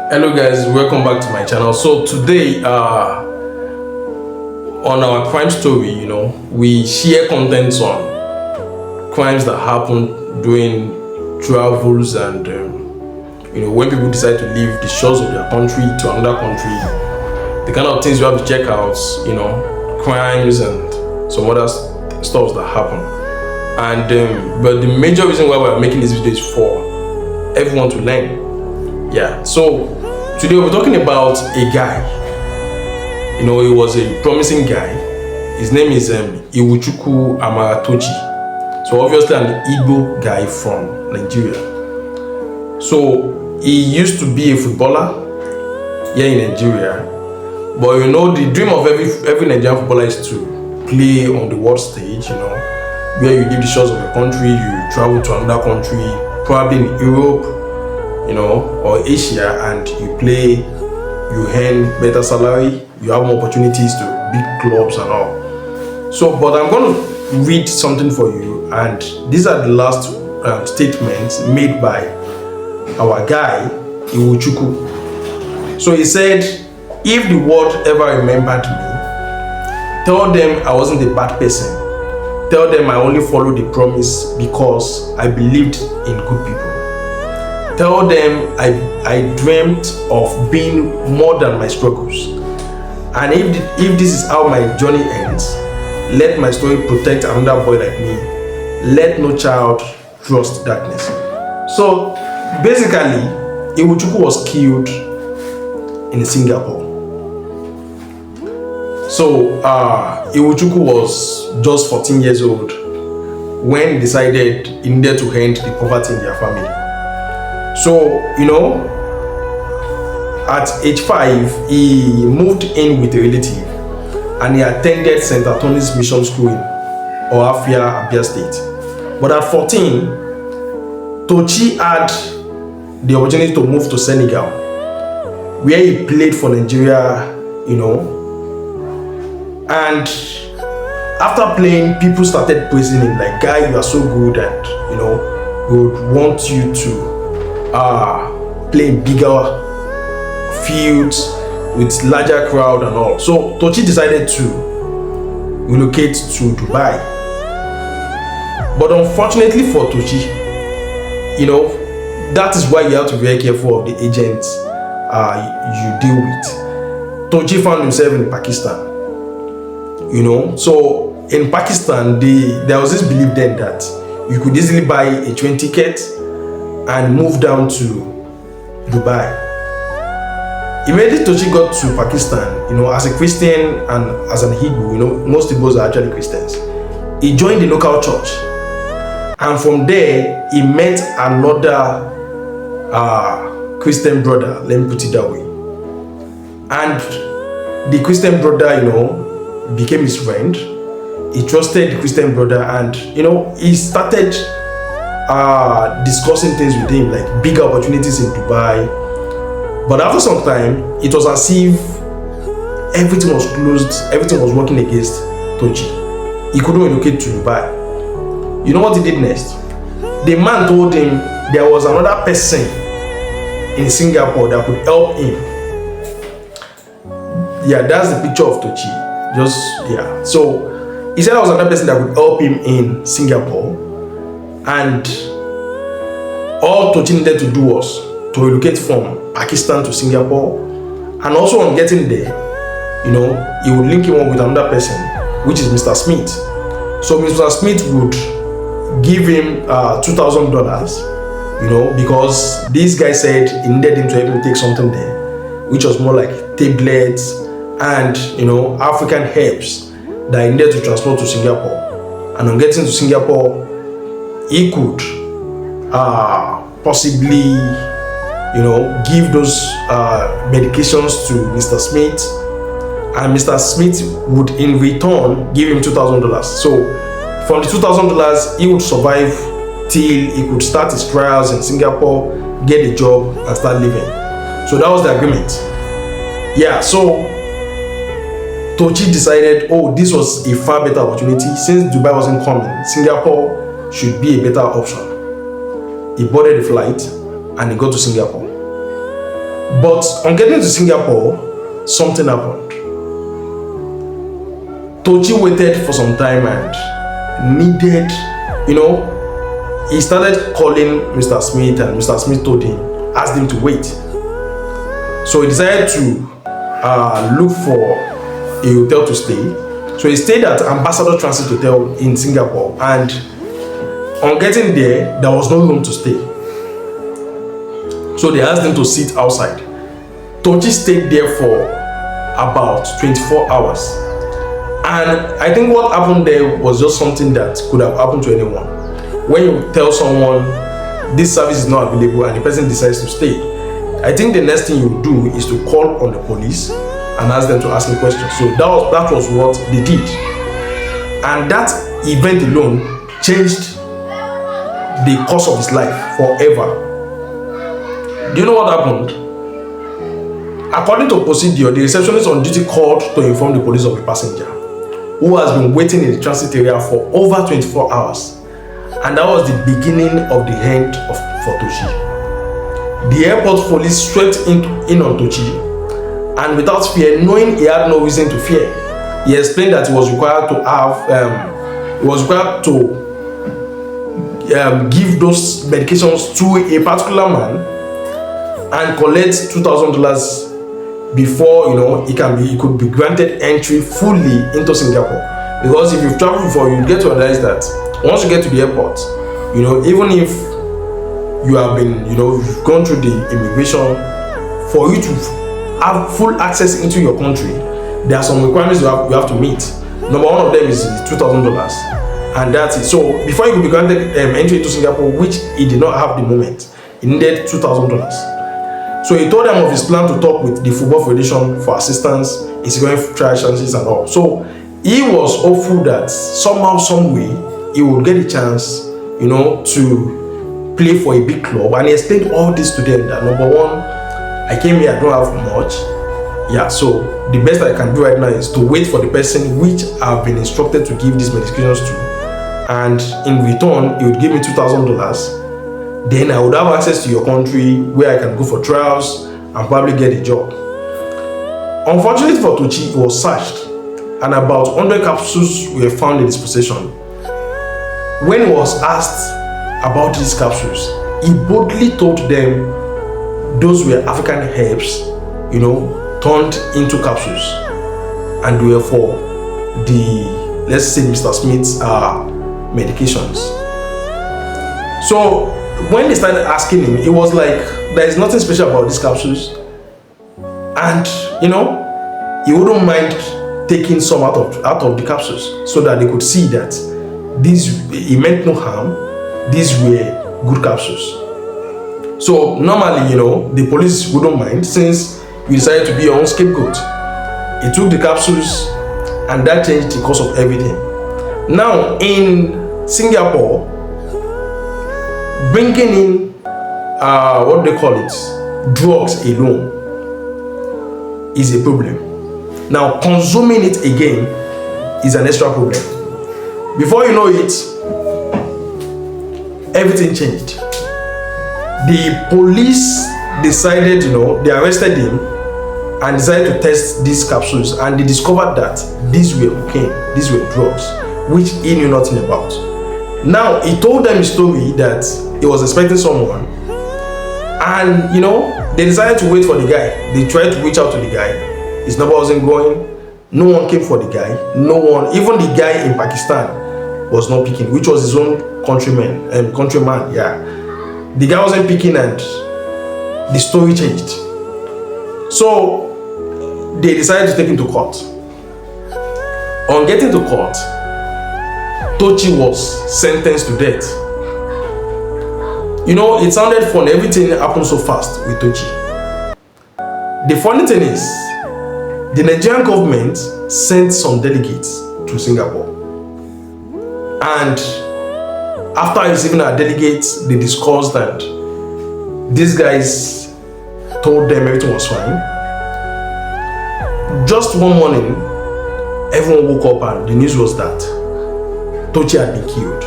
Hello guys, welcome back to my channel. So today on our crime story, we share contents on crimes that happen during travels and when people decide to leave the shores of their country to another country, the kind of things you have to check out, crimes and some other stuff that happen. And but the major reason why we're making this video is for everyone to learn. Yeah, so today we're talking about a guy. He was a promising guy. His name is Iwuchukwu Tochi. So obviously an Igbo guy from Nigeria. So he used to be a footballer here in Nigeria. But the dream of every Nigerian footballer is to play on the world stage, where you leave the shores of the country, you travel to another country, probably in Europe, or Asia, and you play, you earn better salary, you have more opportunities to big clubs and all. So, but I'm going to read something for you, and these are the last statements made by our guy, Iwuchukwu. So he said, if the world ever remembered me, tell them I wasn't a bad person. Tell them I only followed the promise because I believed in good people. Tell them I dreamt of being more than my struggles. And if this is how my journey ends, let my story protect another boy like me. Let no child trust darkness. So basically, Iwuchukwu was killed in Singapore. So Iwuchukwu was just 14 years old when he decided he needed to end the poverty in their family. So, at age 5, he moved in with a relative and he attended St. Anthony's Mission School in Oafia, Abia State. But at 14, Tochi had the opportunity to move to Senegal, where he played for Nigeria, and after playing, people started praising him, like, guy, you are so good, and, we would want you to play in bigger fields with larger crowd and all. So Tochi decided to relocate to Dubai. But unfortunately for Tochi, that is why you have to be very careful of the agents you deal with. Tochi found himself in Pakistan. So in Pakistan, there was this belief then that you could easily buy a train ticket and move down to Dubai. Immediately Tochi got to Pakistan, as a Christian and as an Hebrew, most Igbos are actually Christians. He joined the local church, and from there he met another Christian brother, let me put it that way. And the Christian brother, became his friend. He trusted the Christian brother, and he started discussing things with him, like bigger opportunities in Dubai. But after some time, it was as if everything was closed, everything was working against Tochi. He couldn't relocate to Dubai. You know what he did next? The man told him there was another person in Singapore that could help him. Yeah, that's the picture of Tochi. So he said there was another person that could help him in Singapore. And all Tochi needed to do was to relocate from Pakistan to Singapore. And also on getting there, he would link him up with another person, which is Mr. Smith. So Mr. Smith would give him $2,000, because this guy said he needed him to help him take something there, which was more like tablets and, African herbs that he needed to transport to Singapore. And on getting to Singapore, he could possibly, give those medications to Mr. Smith, and Mr. Smith would in return give him $2,000. So from the $2,000, he would survive till he could start his trials in Singapore, get a job, and start living. So that was the agreement. Yeah, so Tochi decided, this was a far better opportunity. Since Dubai wasn't coming, Singapore should be a better option. He boarded the flight and he got to Singapore. But on getting to Singapore, something happened. Tochi waited for some time and needed, he started calling Mr. Smith, and Mr. Smith told him, asked him to wait. So he decided to look for a hotel to stay. So he stayed at Ambassador Transit Hotel in Singapore, and on getting there, there was no room to stay. So they asked him to sit outside. Tochi stayed there for about 24 hours. And I think what happened there was just something that could have happened to anyone. When you tell someone this service is not available and the person decides to stay, I think the next thing you do is to call on the police and ask them to ask me questions. So that was what they did. And that event alone changed the course of his life forever. Do you know what happened? According to procedure, the receptionist on duty called to inform the police of a passenger who has been waiting in the transit area for over 24 hours. And that was the beginning of the end for Tochi. The airport police swept in on Tochi, and without fear, knowing he had no reason to fear, he explained that he was required to give those medications to a particular man and collect $2,000 before he could be granted entry fully into Singapore. Because if you've traveled before, you get to realize that once you get to the airport, even if you have been, you've gone through the immigration, for you to have full access into your country, there are some requirements you have to meet. Number one of them is $2,000, and that's it. So before you could be granted entry into Singapore, which he did not have the moment, he needed $2,000. So he told them of his plan to talk with the Football Federation for assistance in securing trial chances and all. So he was hopeful that somehow, some way, he would get a chance, to play for a big club. And he explained all this to them, that number one, I came here, I don't have much. Yeah, so the best I can do right now is to wait for the person which I've been instructed to give these medications to. And in return, he would give me $2,000. Then I would have access to your country where I can go for trials and probably get a job. Unfortunately for Tochi, he was searched, and about 100 capsules were found in his possession. When he was asked about these capsules, he boldly told them those were African herbs, turned into capsules, and they were for the, let's say, Mr. Smith's medications. So when they started asking him, it was like, there is nothing special about these capsules, and he wouldn't mind taking some out of the capsules so that they could see that he meant no harm. These were good capsules. So normally, the police wouldn't mind, since you decided to be your own scapegoat. He took the capsules, and that changed the course of everything. Now in Singapore, bringing in what they call it, drugs alone is a problem. Now consuming it again is an extra problem. Before you know it, everything changed. The police decided, they arrested him and decided to test these capsules, and they discovered that these were cocaine, these were drugs, which he knew nothing about. Now he told them a story that he was expecting someone, and they decided to wait for the guy. They tried to reach out to the guy. His number wasn't going. No one came for the guy. No one, even the guy in Pakistan, was not picking, which was his own countryman. Yeah, the guy wasn't picking, and the story changed. So they decided to take him to court. On getting to court, Tochi was sentenced to death. It sounded fun. Everything happened so fast with Tochi. The funny thing is, the Nigerian government sent some delegates to Singapore. And after receiving our delegates, they discussed, and these guys told them everything was fine. Just one morning, everyone woke up and the news was that Tochi had been killed.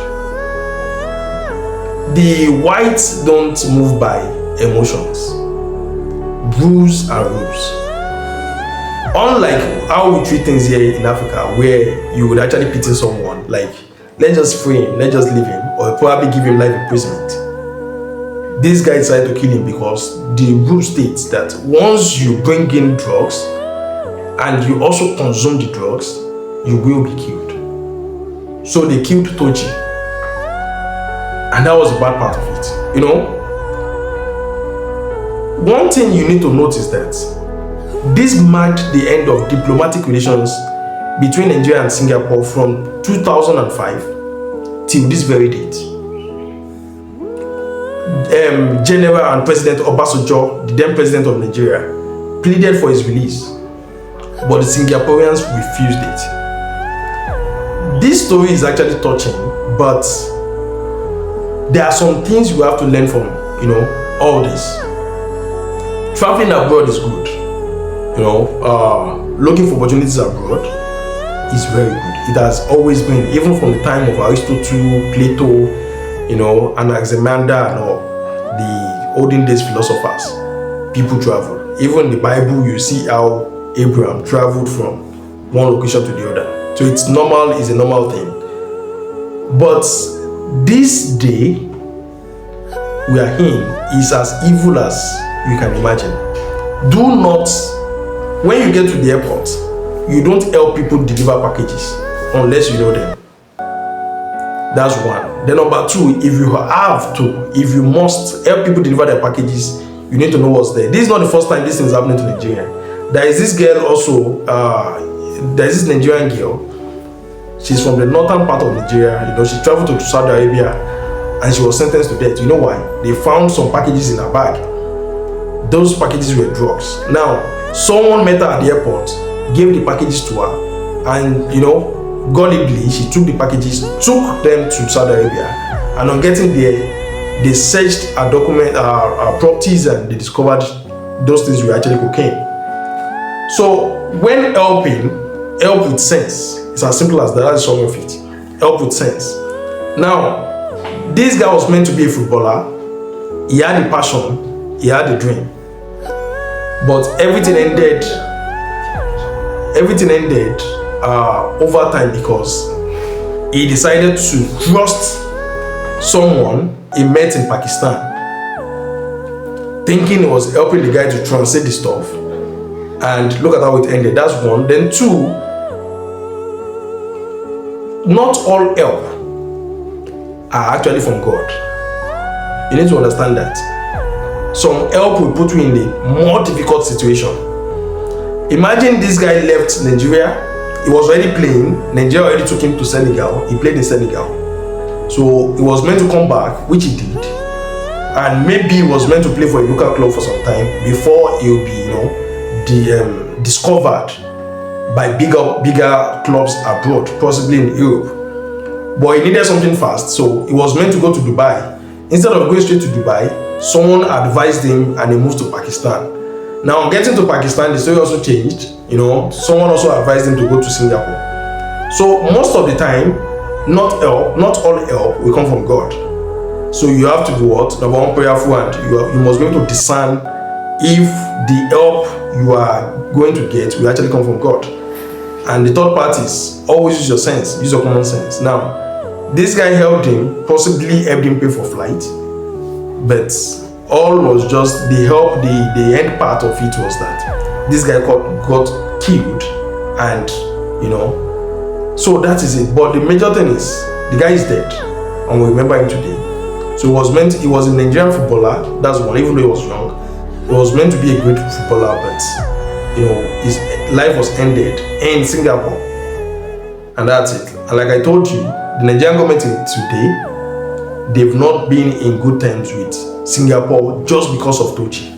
The whites don't move by emotions. rules are rules. Unlike how we treat things here in Africa, where you would actually pity someone, like, let's just free him, let's just leave him, or probably give him life imprisonment. This guy decided to kill him because the rule states that once you bring in drugs and you also consume the drugs, you will be killed. So they killed Tochi. And that was the bad part of it. You know, one thing you need to notice that this marked the end of diplomatic relations between Nigeria and Singapore from 2005 till this very date. General and President Obasanjo, the then president of Nigeria, pleaded for his release, but the Singaporeans refused it. This story is actually touching, but there are some things you have to learn from, you know, all this. Traveling abroad is good. You know, looking for opportunities abroad is very good. It has always been, even from the time of Aristotle, Plato, you know, Anaximander and all, the olden days philosophers, people travel. Even in the Bible, you see how Abraham traveled from one location to the other. So it's normal, it's a normal thing. But this day we are in is as evil as you can imagine. Do not, when you get to the airport, you don't help people deliver packages unless you know them. That's one. Then number two, if you have to, if you must help people deliver their packages, you need to know what's there. This is not the first time this thing is happening to Nigeria. There is this girl also, there is this Nigerian girl. She's from the northern part of Nigeria. You know, she traveled to Saudi Arabia and she was sentenced to death. You know why? They found some packages in her bag. Those packages were drugs. Now, someone met her at the airport, gave the packages to her, and, you know, gullibly, she took the packages, took them to Saudi Arabia, and on getting there, they searched her document, her properties, and they discovered those things were actually cocaine. So, when help with sense, it's as simple as that. That's some of it. Help with sense. Now, this guy was meant to be a footballer. He had a passion, he had a dream, but everything ended over time because he decided to trust someone he met in Pakistan, thinking he was helping the guy to translate the stuff, and look at how it ended. That's one. Then two, not all help are actually from God. You need to understand that. Some help will put you in a more difficult situation. Imagine this guy left Nigeria. He was already playing. Nigeria already took him to Senegal. He played in Senegal. So he was meant to come back, which he did. And maybe he was meant to play for a local club for some time before he will be, you know, discovered by bigger clubs abroad, possibly in Europe. But he needed something fast, so he was meant to go to Dubai. Instead of going straight to Dubai, someone advised him and he moved to Pakistan. Now, on getting to Pakistan, the story also changed. You know, someone also advised him to go to Singapore. So most of the time, not all help will come from God. So you have to be what? Number one, prayerful, and you must be able to discern if the help you are going to get will actually come from God. And the third part is always use your sense, use your common sense. Now, this guy helped him, possibly helped him pay for flight, but all was just the help. The end part of it was that this guy got killed, and you know, so that is it. But the major thing is the guy is dead, and we remember him today. So he was a Nigerian footballer. That's one. Even though he was young, he was meant to be a great footballer, but you know, his life was ended in Singapore, and that's it. And like I told you, the Nigerian government today, they've not been in good terms with Singapore just because of Tochi.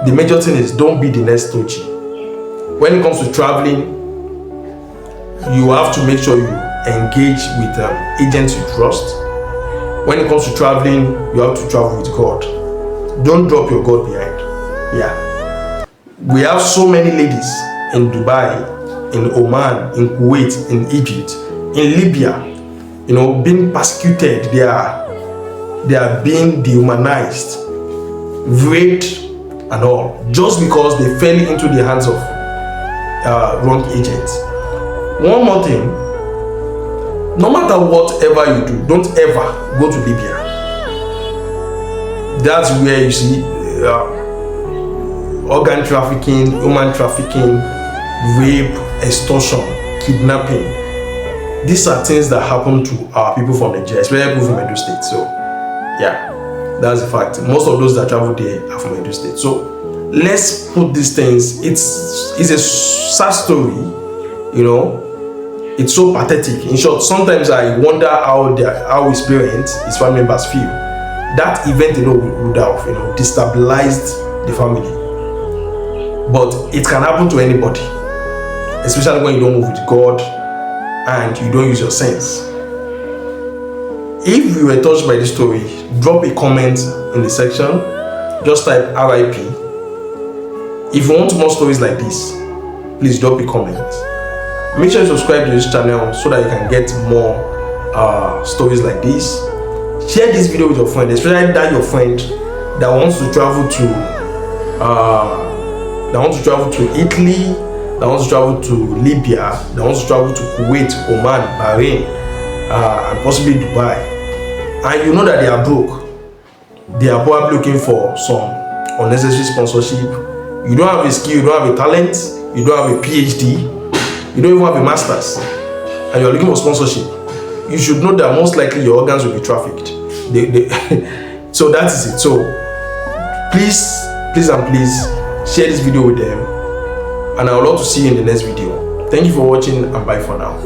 The major thing is don't be the next Tochi. When it comes to traveling, you have to make sure you engage with agents you trust. When it comes to traveling, you have to travel with God. Don't drop your God behind. Yeah. We have so many ladies in Dubai, in Oman, in Kuwait, in Egypt, in Libya, you know, being persecuted. They are being dehumanized. raped and all, just because they fell into the hands of wrong agents. One more thing, no matter whatever you do, don't ever go to Libya. That's where you see organ trafficking, human trafficking, rape, extortion, kidnapping. These are things that happen to our people from Nigeria, especially people from Edo State. So yeah, that's the fact. Most of those that travel there are from Edo State. So let's put these things. It's a sad story, you know. It's so pathetic. In short, sometimes I wonder how his parents, his family members feel. That event, you know, would have, you know, destabilized the family. But it can happen to anybody, especially when you don't move with God and you don't use your sense. If you were touched by this story, drop a comment in the section. Just type RIP. If you want more stories like this, please drop a comment. Make sure you subscribe to this channel so that you can get more stories like this. Share this video with your friend, especially that your friend that wants to travel to Italy, that wants to travel to Libya, that wants to travel to Kuwait, Oman, Bahrain, and possibly Dubai. And you know that they are broke. They are probably looking for some unnecessary sponsorship. You don't have a skill, you don't have a talent, you don't have a PhD, you don't even have a master's, and you're looking for sponsorship. You should know that most likely your organs will be trafficked. So that is it. So please share this video with them, and I would love to see you in the next video. Thank you for watching, and bye for now.